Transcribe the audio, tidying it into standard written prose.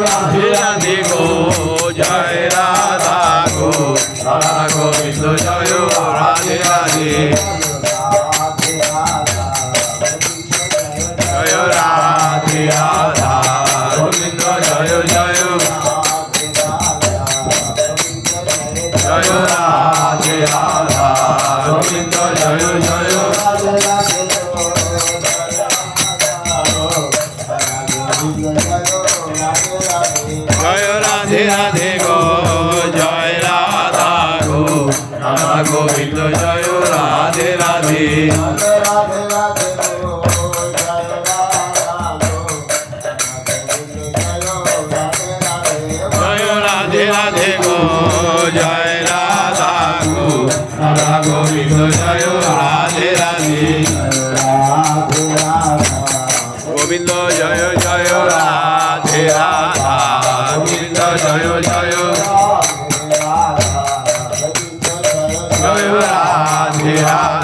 Radhe Radhe গো জয় Radha গো Radha Govinda জয় Radhe Radhe জয় Radhe Radha Govinda জয় জয় জয় Radhe Radha Govinda জয় জয় জয় Radhe Radhe গো জয় Radha গো Radha Govinda জয় Radhe Radhe জয় Radhe Radhe গো জয় Radha গো Radha Govinda জয় Radhe Radhe Govinda জয় জয় Radhe Radha Govinda জয় জয় জয় Radhe Radha